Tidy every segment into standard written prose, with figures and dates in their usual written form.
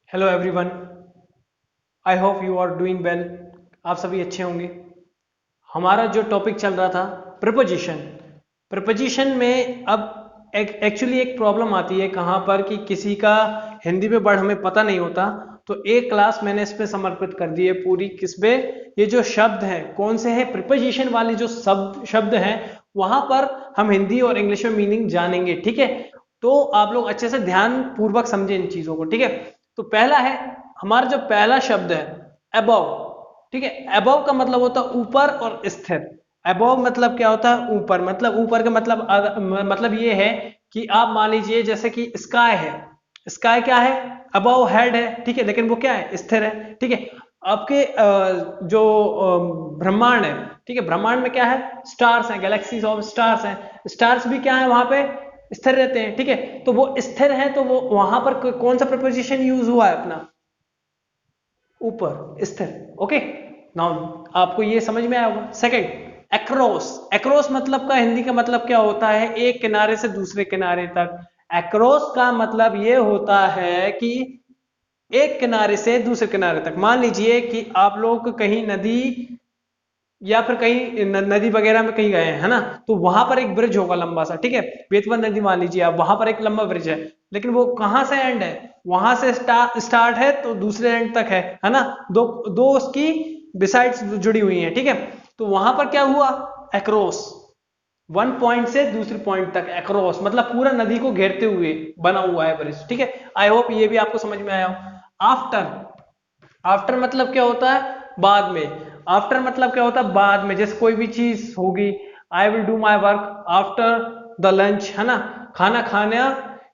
Hello everyone, I hope you are doing well. आप सभी अच्छे होंगे। हमारा जो टॉपिक चल रहा था प्रिपोजिशन। प्रिपोजिशन में अब एक्चुअली एक प्रॉब्लम आती है कहाँ पर कि किसी का हिंदी में वर्ड हमें पता नहीं होता, तो एक क्लास मैंने इस पे समर्पित कर दी है पूरी। किस पे? ये जो शब्द हैं कौन से हैं, प्रिपोजिशन वाले जो शब्द हैं वहां पर हम हिंदी और इंग्लिश में मीनिंग जानेंगे। ठीक है, तो आप लोग अच्छे से ध्यान पूर्वक समझें इन चीजों को। ठीक है, तो पहला है, हमारा जो पहला शब्द है अबव। ठीक है, अबव का मतलब होता है ऊपर और स्थिर। अबव मतलब क्या होता है? ऊपर। मतलब ऊपर का मतलब ये है कि आप मान लीजिए जैसे कि स्काई है। स्काई क्या है? अबव हेड है। ठीक है, लेकिन वो क्या है? स्थिर है। ठीक है, आपके जो ब्रह्मांड है, ठीक है, ब्रह्मांड में क्या है? स्टार्स हैं, गैलेक्सीज ऑफ स्टार्स हैं। स्टार्स भी क्या है? वहां पे स्थिर रहते हैं। ठीक है, तो वो स्थिर है, तो वो वहां पर कौन सा प्रपोजिशन यूज हुआ है अपना? ऊपर, स्थिर। ओके, नाउ आपको ये समझ में आया होगा। Second, across. एक्रॉस मतलब का हिंदी का मतलब क्या होता है? एक किनारे से दूसरे किनारे तक। एक्रॉस का मतलब ये होता है कि एक किनारे से दूसरे किनारे तक। मान लीजिए कि आप लोग कहीं नदी या फिर कहीं नदी वगैरह में कहीं गए हैं, है ना, तो वहां पर एक ब्रिज होगा लंबा सा। ठीक है, बेतवा नदी मान लीजिए आप, वहां पर एक लंबा ब्रिज है, लेकिन वो कहां से एंड है? वहां से स्टार्ट है तो दूसरे एंड तक है ना। दो दो उसकी बिसाइड्स जुड़ी हुई हैं। ठीक है, तो वहां पर क्या हुआ? एक्रॉस। वन पॉइंट से दूसरे पॉइंट तक एक्रॉस मतलब पूरा नदी को घेरते हुए बना हुआ है ब्रिज। ठीक है, आई होप ये भी आपको समझ में आया हो। आफ्टर। आफ्टर मतलब क्या होता है? बाद में। आफ्टर मतलब क्या होता है? बाद में। जैसे कोई भी चीज होगी, I will do my work after the lunch, है ना, खाना खाने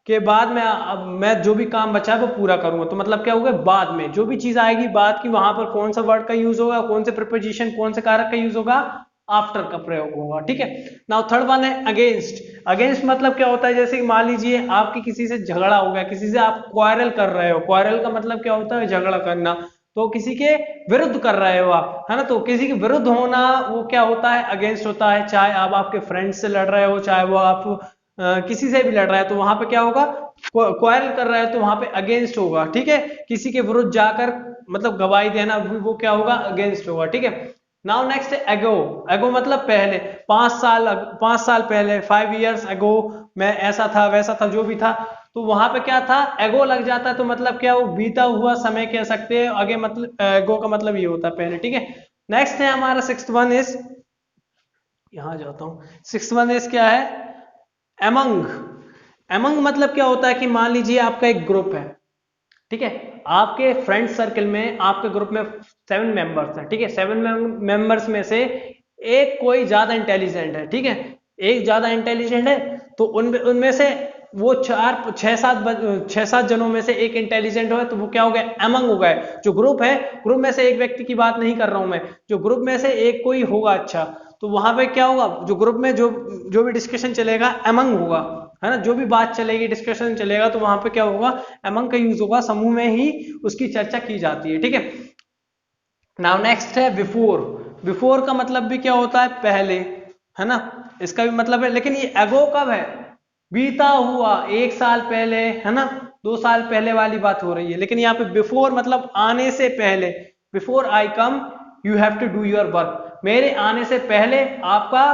के बाद में अब मैं जो भी काम बचा है वो पूरा करूंगा। तो मतलब क्या होगा? बाद में जो भी चीज आएगी बाद की, वहां पर कौन सा वर्ड का यूज होगा, कौन से प्रिपोजिशन, कौन से कारक का यूज होगा? आफ्टर का प्रयोग होगा। ठीक है, नाउ थर्ड वन है अगेंस्ट। अगेंस्ट मतलब क्या होता है? जैसे कि मान लीजिए आपकी किसी से झगड़ा हो गया, किसी से आप क्वारल कर रहे हो। क्वारल का मतलब क्या होता है? झगड़ा करना। तो किसी के विरुद्ध कर रहे हो आप, है ना, तो किसी के विरुद्ध होना वो क्या होता है? अगेंस्ट होता है। चाहे आप आपके फ्रेंड से लड़ रहे हो, चाहे वो आप किसी से भी लड़ रहा है, तो वहां पे क्या होगा? क्वारल कर रहा है तो वहां पे अगेंस्ट होगा। ठीक है, किसी के विरुद्ध जाकर मतलब गवाही देना वो क्या होगा? अगेंस्ट होगा। ठीक है, नाउ नेक्स्ट है एगो। एगो मतलब पहले। 5 साल पहले, 5 years एगो, मैं ऐसा था वैसा था जो भी था, तो वहां पे क्या था? एगो लग जाता है, तो मतलब क्या? वो बीता हुआ समय कह सकते हैं। आगे मतलब एगो का मतलब ये होता है पहले। ठीक है, नेक्स्ट है हमारा सिक्स्थ वन इज, यहां जाता हूं। सिक्स्थ वन इज क्या है? एमंग। एमंग मतलब क्या होता है कि मान लीजिए आपका एक ग्रुप है। ठीक है, आपके फ्रेंड सर्कल में, आपके ग्रुप में 7 मेंबर्स हैं। ठीक है, 7 मेंबर्स में से एक कोई ज्यादा इंटेलिजेंट है। ठीक है, एक ज्यादा इंटेलिजेंट है, तो उनमें उनमें से वो 6 7 जनों में से एक इंटेलिजेंट हो, तो वो क्या हो गया? एमंग हो गए। जो ग्रुप है, ग्रुप में से एक व्यक्ति की बात नहीं कर रहा हूं मैं, जो ग्रुप में से एक कोई होगा अच्छा, तो वहां पे क्या होगा? जो ग्रुप में जो जो भी डिस्कशन चलेगा एमंग होगा, है ना। जो भी बात चलेगी, डिस्कशन चलेगा, तो वहां पे क्या होगा? एमंग का यूज होगा। समूह में ही उसकी चर्चा की जाती है। ठीक है, नाउ नेक्स्ट है बिफोर। बिफोर का मतलब भी क्या होता है? पहले, है ना, इसका भी मतलब है। लेकिन ये एगो कब है? बीता हुआ, 1 साल पहले, है ना, 2 साल पहले वाली बात हो रही है। लेकिन यहाँ पे बिफोर मतलब आने से पहले। Before I come you have to do your work. मेरे आने से पहले आपका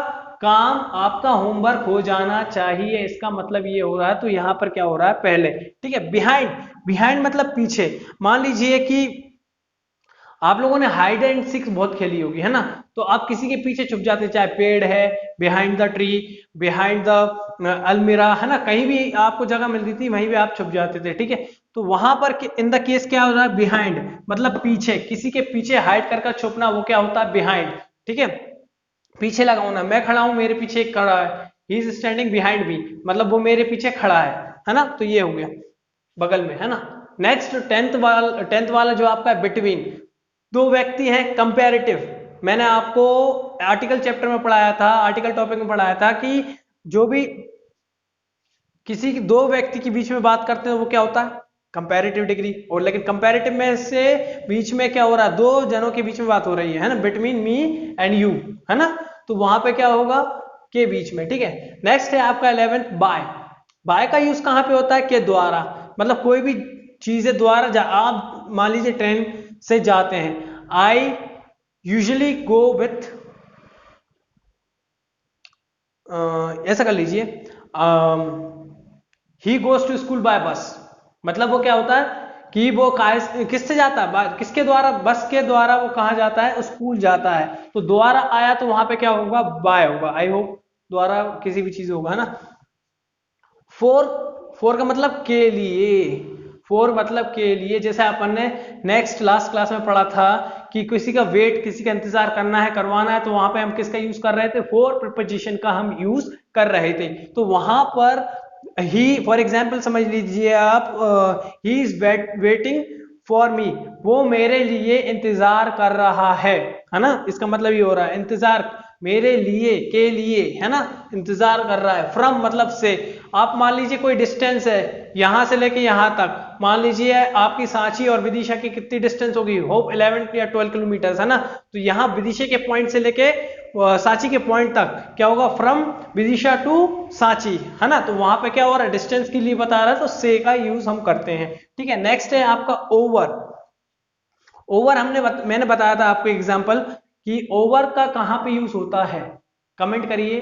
काम, आपका होमवर्क हो जाना चाहिए। इसका मतलब ये हो रहा है, तो यहाँ पर क्या हो रहा है? पहले। ठीक है, बिहाइंड। बिहाइंड मतलब पीछे। मान लीजिए कि आप लोगों ने हाइड एंड सीक बहुत खेली होगी, है ना, तो आप किसी के पीछे छुप जाते, चाहे पेड़ है, behind the tree, behind the अलमीरा, है ना, कहीं भी आपको जगह मिलती थी वहीं भी आप छुप जाते थे। ठीक है, तो वहां पर इन द केस क्या हो रहा है? बिहाइंड मतलब पीछे, किसी के पीछे हाइड कर छुपना, वो क्या होता है? बिहाइंड। ठीक है, पीछे लगा होना। मैं खड़ा हूं, मेरे पीछे एक खड़ा है, he is standing behind me, मतलब वो मेरे पीछे खड़ा है ना, तो ये हो गया बगल में, है ना। नेक्स्ट टेंथ वाला जो आपका है बिटवीन। दो व्यक्ति हैं, कंपैरेटिव। मैंने आपको आर्टिकल चैप्टर में पढ़ाया था, आर्टिकल टॉपिक में पढ़ाया था कि जो भी किसी दो व्यक्ति के बीच में बात करते हैं वो क्या होता है? Comparative degree. और लेकिन कंपैरेटिव में से बीच में क्या हो रहा है? दो जनों के बीच में बात हो रही है ना, बिटवीन मी एंड यू, है ना, तो वहां पे क्या होगा? के बीच में। ठीक है, नेक्स्ट है आपका 11th बाय। बाय का यूज कहां पे होता है? के द्वारा। मतलब कोई भी चीजें द्वारा आप मान लीजिए ट्रेन से जाते हैं, आई यूजली गो विथ, ऐसा कर लीजिए, he goes to school by bus, मतलब वो क्या होता है कि वो किससे जाता है, किसके द्वारा, बस के द्वारा वो कहाँ जाता है, स्कूल जाता है। तो द्वारा आया तो वहां पे क्या होगा, बाय होगा, आई होप द्वारा किसी भी चीज होगा, है ना। फोर, फोर का मतलब के लिए, फोर मतलब के लिए, जैसे अपन ने नेक्स्ट लास्ट क्लास में पढ़ा था कि किसी का वेट, किसी का इंतजार करना है, करवाना है, तो वहां पे हम किसका यूज कर रहे थे, फोर प्रीपोजिशन का हम यूज कर रहे थे। तो वहां पर ही, फॉर एग्जाम्पल समझ लीजिए आप, he is waiting for me, वो मेरे लिए इंतजार कर रहा है ना। इसका मतलब ये हो रहा है इंतजार मेरे लिए, के लिए, है ना, इंतजार कर रहा है। फ्रॉम मतलब से, आप मान लीजिए कोई डिस्टेंस है यहां से लेके यहां तक, मान लीजिए आपकी सांची और विदिशा की कितनी डिस्टेंस होगी, होप 11 या 12 किलोमीटर, है ना। तो यहाँ विदिशा के पॉइंट से लेके सांची के पॉइंट तक क्या होगा, फ्रॉम विदिशा टू सांची, है ना। तो वहां पे क्या हो रहा है, डिस्टेंस के लिए बता रहा है, तो से का यूज हम करते हैं, ठीक है। नेक्स्ट है आपका ओवर। ओवर मैंने बताया था आपको एग्जांपल कि ओवर का कहां पे यूज होता है, कमेंट करिए,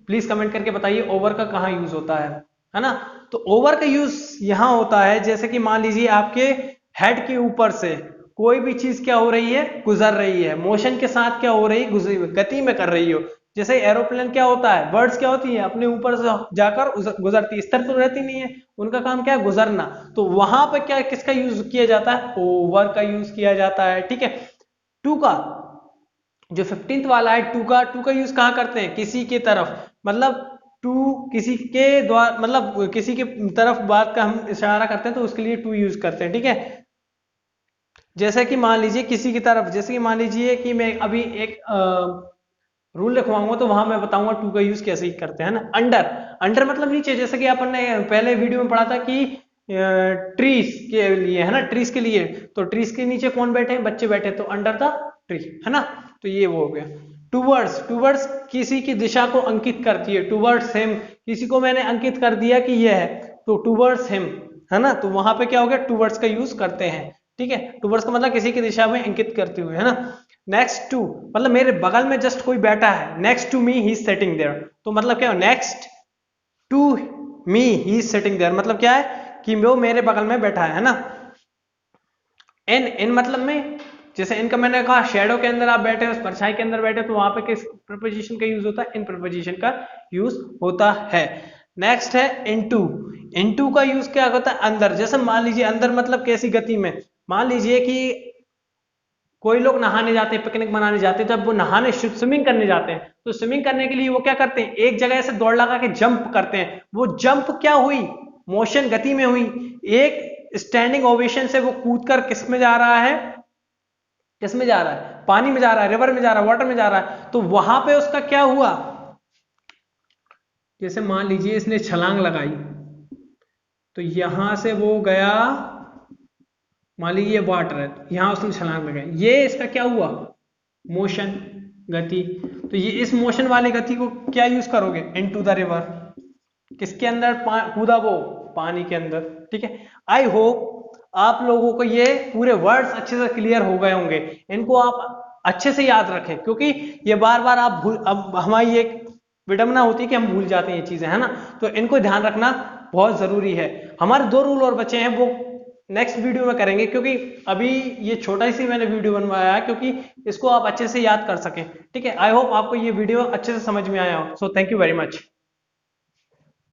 प्लीज कमेंट करके बताइए ओवर का कहां यूज होता है ना। तो ओवर का यूज यहां होता है, जैसे कि मान लीजिए आपके हेड के ऊपर से कोई भी चीज क्या हो रही है, गुजर रही है, मोशन के साथ क्या हो रही है, गति में कर रही हो। जैसे एरोप्लेन क्या होता है, बर्ड्स क्या होती है, अपने ऊपर से जाकर गुजरती, स्थिर तो रहती नहीं है, उनका काम क्या है, गुजरना। तो वहां पर क्या, किसका यूज किया जाता है, ओवर का यूज किया जाता है, ठीक है। टू का जो 15th वाला है, टू का यूज कहां करते हैं, किसी की तरफ, मतलब टू किसी के द्वारा, मतलब किसी की तरफ बात का हम इशारा करते हैं तो उसके लिए टू यूज करते हैं, ठीक है। जैसे कि मान लीजिए किसी की तरफ, जैसे कि मान लीजिए कि मैं अभी एक रूल लिखवाऊंगा तो वहां मैं बताऊंगा टू का यूज कैसे ही करते हैं ना। अंडर, अंडर मतलब नीचे, जैसे कि अपन ने पहले वीडियो में पढ़ा था कि ट्रीज के लिए, है ना, ट्रीज के लिए, तो ट्रीज के नीचे कौन बैठे हैं, बच्चे बैठे, तो अंडर द ट्री, है ना। तो ये वो हो गया। टूवर्ड्स, टूवर्ड्स किसी की दिशा को अंकित करती है, टूवर्ड्स हिम, किसी को मैंने अंकित कर दिया कि ये है, तो टूवर्ड्स हिम, है ना। तो वहां पे क्या हो गया, टूवर्ड्स का यूज करते हैं, ठीक है। टूवर्ड्स का मतलब किसी की दिशा में अंकित करते हुए, है ना। नेक्स्ट टू मतलब मेरे बगल में जस्ट कोई बैठा है, next to me he is sitting there, तो मतलब क्या है, next to me he is sitting there, मतलब क्या है कि वो मेरे बगल में बैठा है ना। इन, इन मतलब में, जैसे इनका मैंने कहा शेडो के अंदर आप बैठे हो, परछाई के अंदर बैठे, तो वहां पे किस प्रीपोजिशन का यूज होता है, इन प्रीपोजिशन का यूज होता है। नेक्स्ट है इनटू, इनटू का यूज क्या होता है, अंदर। जैसे मान लीजिए अंदर मतलब कैसी गति में, मान लीजिए कि कोई लोग नहाने जाते हैं, पिकनिक मनाने जाते हैं, जब वो नहाने स्विमिंग करने जाते हैं, तो स्विमिंग करने के लिए वो क्या करते हैं, एक जगह से दौड़ लगा के जंप करते हैं। वो जंप क्या हुई, मोशन, गति में हुई। एक स्टैंडिंग ओवेशन से वो कूद कर किस में जा रहा है, किस में जा रहा है, पानी में जा रहा है, रिवर में जा रहा है, वाटर में जा रहा है। तो वहां पे उसका क्या हुआ, जैसे मान लीजिए इसने छलांग लगाई, तो यहां से वो गया, मान लीजिए वाटर है, यहां उसने छलांग लगाई, ये इसका क्या हुआ, मोशन, गति। तो ये इस मोशन वाली गति को क्या यूज करोगे, इनटू द रिवर, किसके अंदर कूदा, वो पानी के अंदर, ठीक है। आई होप आप लोगों को ये पूरे वर्ड्स अच्छे से क्लियर हो गए होंगे, इनको आप अच्छे से याद रखें, क्योंकि ये बार बार आप भूल, अब हमारी एक विडंबना होती है कि हम भूल जाते हैं ये चीजें, है ना। तो इनको ध्यान रखना बहुत जरूरी है। हमारे 2 रूल और बचे हैं, वो नेक्स्ट वीडियो में करेंगे, क्योंकि अभी ये छोटा सी मैंने वीडियो बनवाया है, क्योंकि इसको आप अच्छे से याद कर सकें, ठीक है। आई होप आपको ये वीडियो अच्छे से समझ में आया हो। So thank you very much.